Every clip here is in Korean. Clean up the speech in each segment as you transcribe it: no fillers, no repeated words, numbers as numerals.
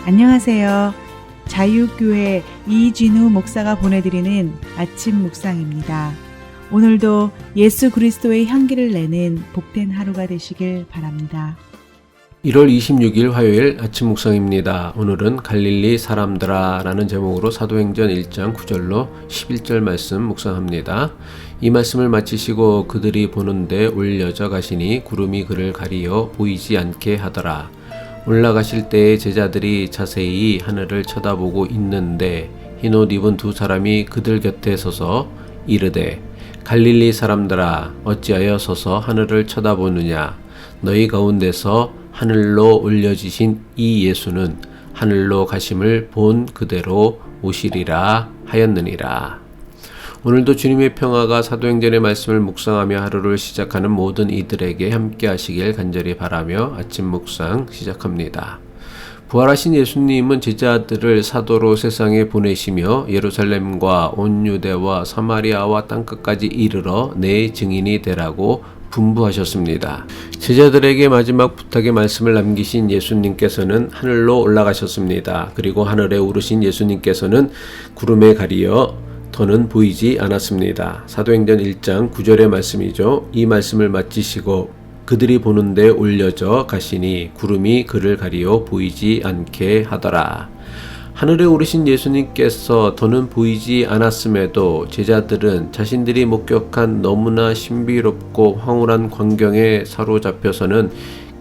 안녕하세요. 자유교회 이진우 목사가 보내드리는 아침 묵상입니다. 오늘도 예수 그리스도의 향기를 내는 복된 하루가 되시길 바랍니다. 1월 26일 화요일 아침 묵상입니다. 오늘은 갈릴리 사람들아 라는 제목으로 사도행전 1장 9절로 11절 말씀 묵상합니다. 이 말씀을 마치시고 그들이 보는데 올려져 가시니 구름이 그를 가리어 보이지 않게 하더라. 올라가실 때에 제자들이 자세히 하늘을 쳐다보고 있는데 흰 옷 입은 두 사람이 그들 곁에 서서 이르되 갈릴리 사람들아 어찌하여 서서 하늘을 쳐다보느냐. 너희 가운데서 하늘로 올려지신 이 예수는 하늘로 가심을 본 그대로 오시리라 하였느니라. 오늘도 주님의 평화가 사도행전의 말씀을 묵상하며 하루를 시작하는 모든 이들에게 함께 하시길 간절히 바라며 아침 묵상 시작합니다. 부활하신 예수님은 제자들을 사도로 세상에 보내시며 예루살렘과 온 유대와 사마리아와 땅끝까지 이르러 내 증인이 되라고 분부하셨습니다. 제자들에게 마지막 부탁의 말씀을 남기신 예수님께서는 하늘로 올라가셨습니다. 그리고 하늘에 오르신 예수님께서는 구름에 가리어 더는 보이지 않았습니다. 사도행전 1장 9절의 말씀이죠. 이 말씀을 마치시고 그들이 보는데 올려져 가시니 구름이 그를 가리어 보이지 않게 하더라. 하늘에 오르신 예수님께서 더는 보이지 않았음에도 제자들은 자신들이 목격한 너무나 신비롭고 황홀한 광경에 사로잡혀서는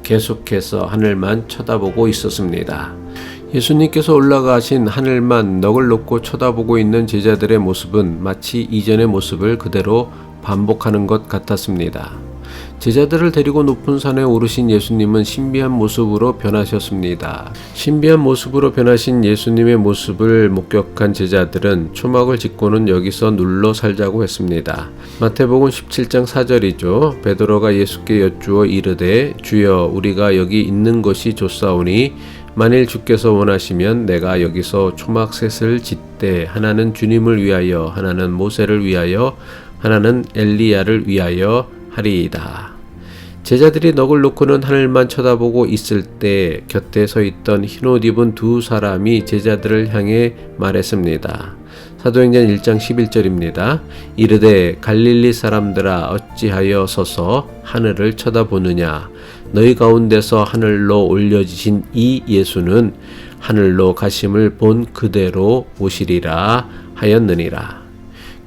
계속해서 하늘만 쳐다보고 있었습니다. 예수님께서 올라가신 하늘만 넋을 놓고 쳐다보고 있는 제자들의 모습은 마치 이전의 모습을 그대로 반복하는 것 같았습니다. 제자들을 데리고 높은 산에 오르신 예수님은 신비한 모습으로 변하셨습니다. 신비한 모습으로 변하신 예수님의 모습을 목격한 제자들은 초막을 짚고는 여기서 눌러 살자고 했습니다. 마태복음 17장 4절이죠. 베드로가 예수께 여쭈어 이르되 주여 우리가 여기 있는 것이 좋사오니 만일 주께서 원하시면 내가 여기서 초막셋을 짓되 하나는 주님을 위하여 하나는 모세를 위하여 하나는 엘리야를 위하여 하리이다. 제자들이 넋을 놓고는 하늘만 쳐다보고 있을 때 곁에 서 있던 흰옷 입은 두 사람이 제자들을 향해 말했습니다. 사도행전 1장 11절입니다. 이르되 갈릴리 사람들아 어찌하여 서서 하늘을 쳐다보느냐. 너희 가운데서 하늘로 올려지신 이 예수는 하늘로 가심을 본 그대로 오시리라 하였느니라.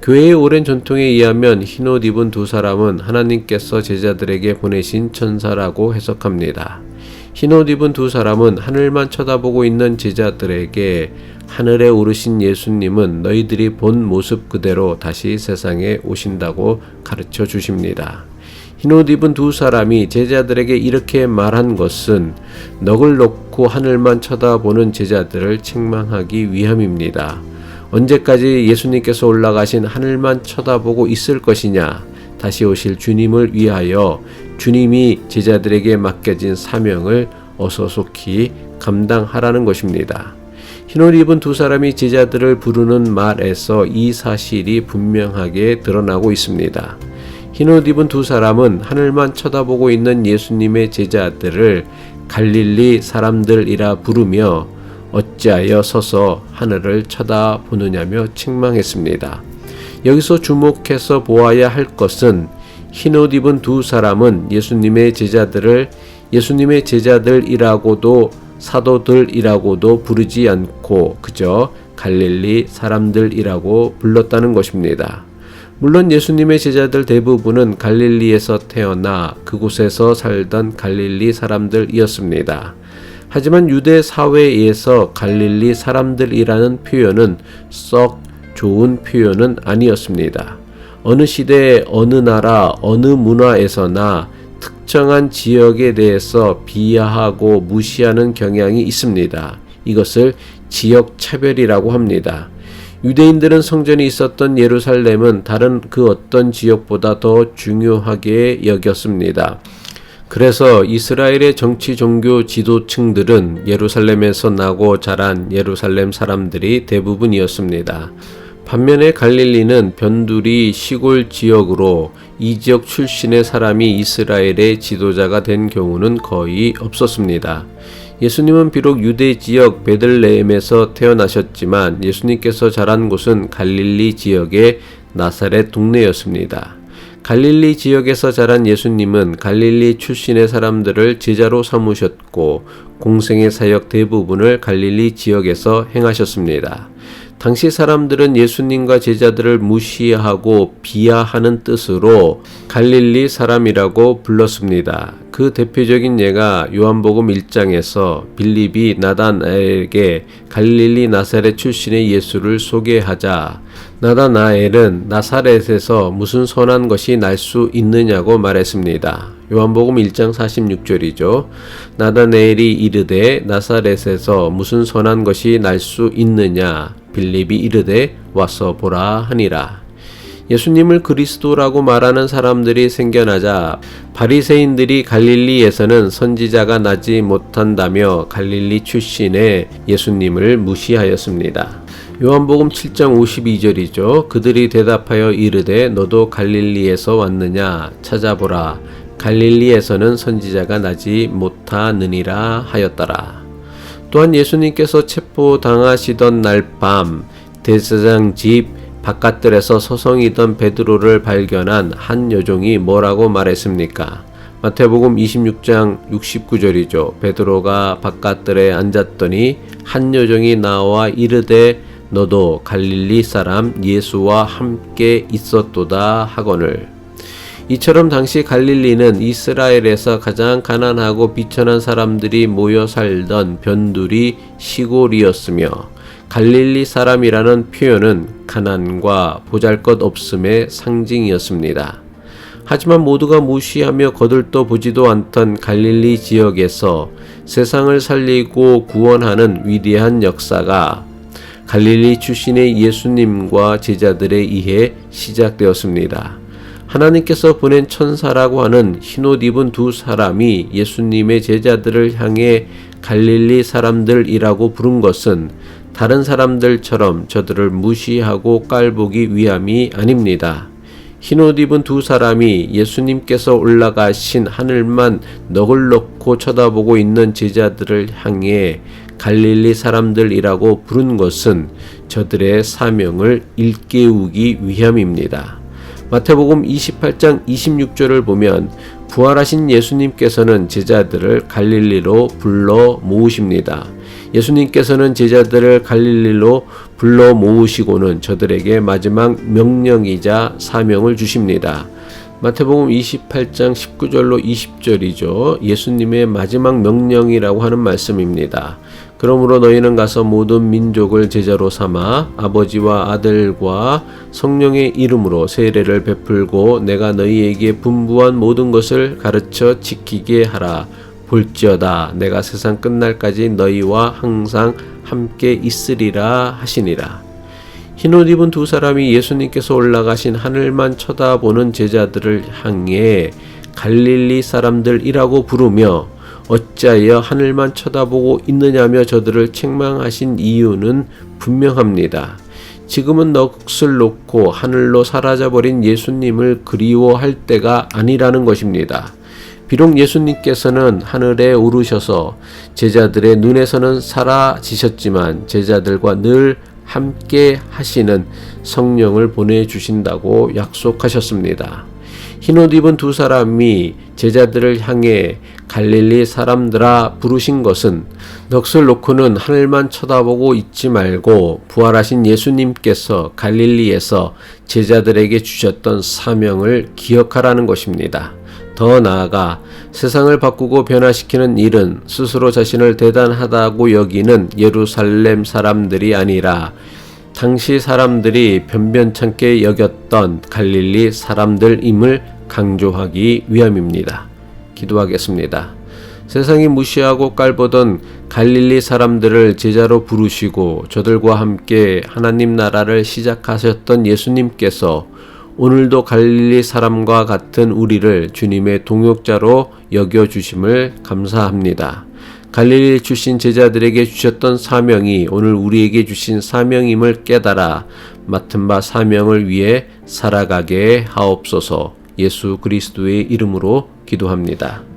교회의 오랜 전통에 의하면 흰옷 입은 두 사람은 하나님께서 제자들에게 보내신 천사라고 해석합니다. 흰옷 입은 두 사람은 하늘만 쳐다보고 있는 제자들에게 하늘에 오르신 예수님은 너희들이 본 모습 그대로 다시 세상에 오신다고 가르쳐 주십니다. 흰옷 입은 두 사람이 제자들에게 이렇게 말한 것은 넋을 놓고 하늘만 쳐다보는 제자들을 책망하기 위함입니다. 언제까지 예수님께서 올라가신 하늘만 쳐다보고 있을 것이냐? 다시 오실 주님을 위하여 주님이 제자들에게 맡겨진 사명을 어서 속히 감당하라는 것입니다. 흰옷 입은 두 사람이 제자들을 부르는 말에서 이 사실이 분명하게 드러나고 있습니다. 흰옷 입은 두 사람은 하늘만 쳐다보고 있는 예수님의 제자들을 갈릴리 사람들이라 부르며 어찌하여 서서 하늘을 쳐다보느냐며 책망했습니다. 여기서 주목해서 보아야 할 것은 흰옷 입은 두 사람은 예수님의 제자들을 예수님의 제자들이라고도 사도들이라고도 부르지 않고 그저 갈릴리 사람들이라고 불렀다는 것입니다. 물론 예수님의 제자들 대부분은 갈릴리에서 태어나 그곳에서 살던 갈릴리 사람들이었습니다. 하지만 유대 사회에서 갈릴리 사람들이라는 표현은 썩 좋은 표현은 아니었습니다. 어느 시대, 어느 나라, 어느 문화에서나 특정한 지역에 대해서 비하하고 무시하는 경향이 있습니다. 이것을 지역 차별이라고 합니다. 유대인들은 성전이 있었던 예루살렘은 다른 그 어떤 지역보다 더 중요하게 여겼습니다. 그래서 이스라엘의 정치 종교 지도층들은 예루살렘에서 나고 자란 예루살렘 사람들이 대부분이었습니다. 반면에 갈릴리는 변두리 시골 지역으로 이 지역 출신의 사람이 이스라엘의 지도자가 된 경우는 거의 없었습니다. 예수님은 비록 유대 지역 베들레헴에서 태어나셨지만 예수님께서 자란 곳은 갈릴리 지역의 나사렛 동네였습니다. 갈릴리 지역에서 자란 예수님은 갈릴리 출신의 사람들을 제자로 삼으셨고 공생의 사역 대부분을 갈릴리 지역에서 행하셨습니다. 당시 사람들은 예수님과 제자들을 무시하고 비하하는 뜻으로 갈릴리 사람이라고 불렀습니다. 그 대표적인 예가 요한복음 1장에서 빌립이 나다나엘에게 갈릴리 나사렛 출신의 예수를 소개하자 나다나엘은 나사렛에서 무슨 선한 것이 날 수 있느냐고 말했습니다. 요한복음 1장 46절이죠. 나다나엘이 이르되 나사렛에서 무슨 선한 것이 날 수 있느냐 빌립이 이르되 와서 보라 하니라. 예수님을 그리스도라고 말하는 사람들이 생겨나자 바리새인들이 갈릴리에서는 선지자가 나지 못한다며 갈릴리 출신의 예수님을 무시하였습니다. 요한복음 7장 52절이죠. 그들이 대답하여 이르되 너도 갈릴리에서 왔느냐 찾아보라. 갈릴리에서는 선지자가 나지 못하느니라 하였더라. 또한 예수님께서 체포당하시던 날 밤 대제사장 집 바깥들에서 서성이던 베드로를 발견한 한 여종이 뭐라고 말했습니까? 마태복음 26장 69절이죠. 베드로가 바깥들에 앉았더니 한 여종이 나와 이르되 너도 갈릴리 사람 예수와 함께 있었도다 하거늘. 이처럼 당시 갈릴리는 이스라엘에서 가장 가난하고 비천한 사람들이 모여 살던 변두리 시골이었으며 갈릴리 사람이라는 표현은 가난과 보잘것없음의 상징이었습니다. 하지만 모두가 무시하며 거들떠 보지도 않던 갈릴리 지역에서 세상을 살리고 구원하는 위대한 역사가 갈릴리 출신의 예수님과 제자들에 의해 시작되었습니다. 하나님께서 보낸 천사라고 하는 흰옷 입은 두 사람이 예수님의 제자들을 향해 갈릴리 사람들이라고 부른 것은 다른 사람들처럼 저들을 무시하고 깔보기 위함이 아닙니다. 흰옷 입은 두 사람이 예수님께서 올라가신 하늘만 넋을 놓고 쳐다보고 있는 제자들을 향해 갈릴리 사람들이라고 부른 것은 저들의 사명을 일깨우기 위함입니다. 마태복음 28장 26절을 보면 부활하신 예수님께서는 제자들을 갈릴리로 불러 모으십니다. 예수님께서는 제자들을 갈릴리로 불러 모으시고는 저들에게 마지막 명령이자 사명을 주십니다. 마태복음 28장 19절로 20절이죠. 예수님의 마지막 명령이라고 하는 말씀입니다. 그러므로 너희는 가서 모든 민족을 제자로 삼아 아버지와 아들과 성령의 이름으로 세례를 베풀고 내가 너희에게 분부한 모든 것을 가르쳐 지키게 하라. 볼지어다 내가 세상 끝날까지 너희와 항상 함께 있으리라 하시니라. 흰옷 입은 두 사람이 예수님께서 올라가신 하늘만 쳐다보는 제자들을 향해 갈릴리 사람들이라고 부르며 어찌하여 하늘만 쳐다보고 있느냐며 저들을 책망하신 이유는 분명합니다. 지금은 넋을 놓고 하늘로 사라져버린 예수님을 그리워할 때가 아니라는 것입니다. 비록 예수님께서는 하늘에 오르셔서 제자들의 눈에서는 사라지셨지만 제자들과 늘 함께 하시는 성령을 보내주신다고 약속하셨습니다. 흰옷 입은 두 사람이 제자들을 향해 갈릴리 사람들아 부르신 것은 넋을 놓고는 하늘만 쳐다보고 있지 말고 부활하신 예수님께서 갈릴리에서 제자들에게 주셨던 사명을 기억하라는 것입니다. 더 나아가 세상을 바꾸고 변화시키는 일은 스스로 자신을 대단하다고 여기는 예루살렘 사람들이 아니라 당시 사람들이 변변찮게 여겼던 갈릴리 사람들임을 강조하기 위함입니다. 기도하겠습니다. 세상이 무시하고 깔보던 갈릴리 사람들을 제자로 부르시고 저들과 함께 하나님 나라를 시작하셨던 예수님께서 오늘도 갈릴리 사람과 같은 우리를 주님의 동역자로 여겨주심을 감사합니다. 갈릴리 출신 제자들에게 주셨던 사명이 오늘 우리에게 주신 사명임을 깨달아 맡은 바 사명을 위해 살아가게 하옵소서. 예수 그리스도의 이름으로 기도합니다.